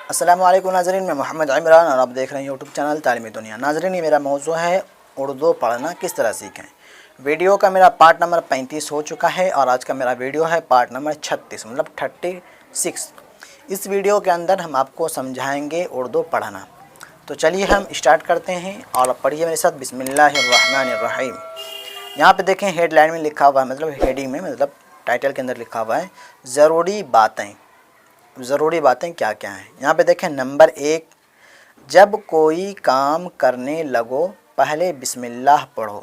السلام علیکم ناظرین، میں محمد عمران اور آپ دیکھ رہے ہیں یوٹیوب چینل تعلیمی دنیا۔ ناظرین، یہ میرا موضوع ہے اردو پڑھنا کس طرح سیکھیں۔ ویڈیو کا میرا پارٹ نمبر 35 ہو چکا ہے اور آج کا میرا ویڈیو ہے پارٹ نمبر 36 مطلب 36۔ اس ویڈیو کے اندر ہم آپ کو سمجھائیں گے اردو پڑھنا۔ تو چلیے ہم اسٹارٹ کرتے ہیں اور پڑھیے میرے ساتھ۔ بسم اللہ الرحمن الرحیم۔ یہاں پہ دیکھیں ہیڈ لائن میں لکھا ہوا ہے، مطلب ہیڈنگ میں، مطلب ٹائٹل کے اندر لکھا ہوا ہے ضروری باتیں۔ ضروری باتیں کیا کیا ہیں؟ یہاں پہ دیکھیں نمبر 1، جب کوئی کام کرنے لگو پہلے بسم اللہ پڑھو۔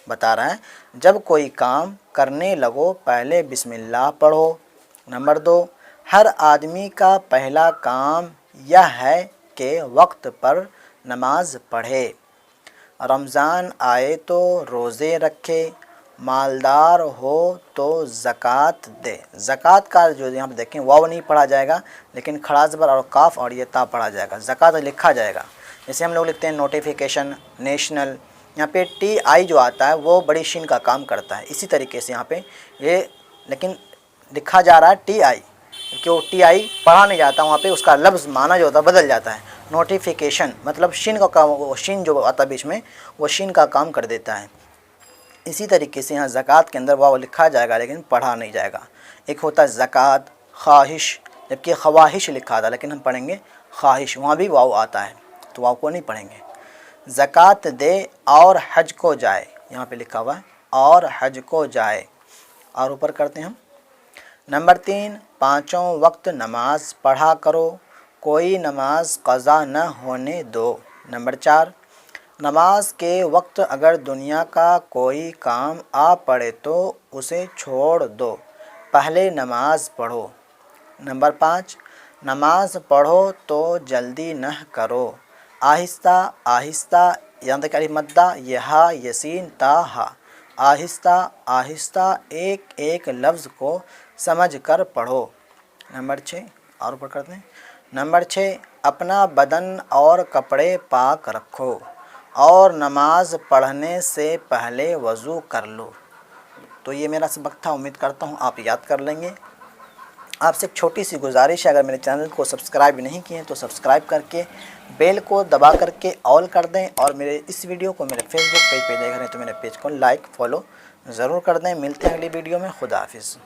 بتا رہا ہے جب کوئی کام کرنے لگو پہلے بسم اللہ پڑھو۔ نمبر 2، ہر آدمی کا پہلا کام یہ ہے کہ وقت پر نماز پڑھے۔ رمضان آئے تو روزے رکھے، مالدار ہو تو زکوٰۃ دے۔ زکوٰۃ کا جو یہاں پہ دیکھیں واو نہیں پڑھا جائے گا، لیکن کھڑا زبر اور کاف اور یہ تا پڑھا جائے گا، زکوٰۃ لکھا جائے گا۔ جیسے ہم لوگ لکھتے ہیں نوٹیفیکیشن، نیشنل، یہاں پہ ٹی آئی جو آتا ہے وہ بڑی شین کا کام کرتا ہے۔ اسی طریقے سے یہاں پہ یہ لیکن لکھا جا رہا ہے ٹی آئی، کیونکہ وہ ٹی آئی پڑھا نہیں جاتا، وہاں پہ اس کا لفظ معنی جو ہوتا ہے بدل جاتا ہے۔ نوٹیفیکیشن مطلب شین کا کام، وہ شین جو آتا ہے بیچ میں وہ شین کا کام کر دیتا ہے۔ اسی طریقے سے یہاں زکوٰۃ کے اندر واو لکھا جائے گا لیکن پڑھا نہیں جائے گا۔ ایک ہوتا ہے زکوٰۃ، خواہش، جبکہ خواہش لکھا تھا لیکن ہم پڑھیں گے خواہش، وہاں بھی واو آتا ہے تو واو کو نہیں پڑھیں گے۔ زکوٰۃ دے اور حج کو جائے، یہاں پہ لکھا ہوا ہے اور حج کو جائے۔ اور اوپر کرتے ہیں ہم نمبر 3، پانچوں وقت نماز پڑھا کرو، کوئی نماز قضا نہ ہونے دو۔ نمبر 4، نماز کے وقت اگر دنیا کا کوئی کام آ پڑے تو اسے چھوڑ دو، پہلے نماز پڑھو۔ نمبر 5، نماز پڑھو تو جلدی نہ کرو، آہستہ آہستہ، یہاں تک الف مدہ یہ ہا یسین تا ہا، آہستہ آہستہ ایک ایک لفظ کو سمجھ کر پڑھو۔ نمبر 6، اور اوپر کرتے ہیں نمبر 6، اپنا بدن اور کپڑے پاک رکھو اور نماز پڑھنے سے پہلے وضو کر لو۔ تو یہ میرا سبق تھا، امید کرتا ہوں آپ یاد کر لیں گے۔ آپ سے ایک چھوٹی سی گزارش ہے، اگر میرے چینل کو سبسکرائب نہیں کیے ہیں تو سبسکرائب کر کے بیل کو دبا کر کے آل کر دیں، اور میرے اس ویڈیو کو میرے فیس بک پیج پہ دیکھ رہے ہیں تو میرے پیج کو لائک فالو ضرور کر دیں۔ ملتے ہیں اگلی ویڈیو میں، خدا حافظ۔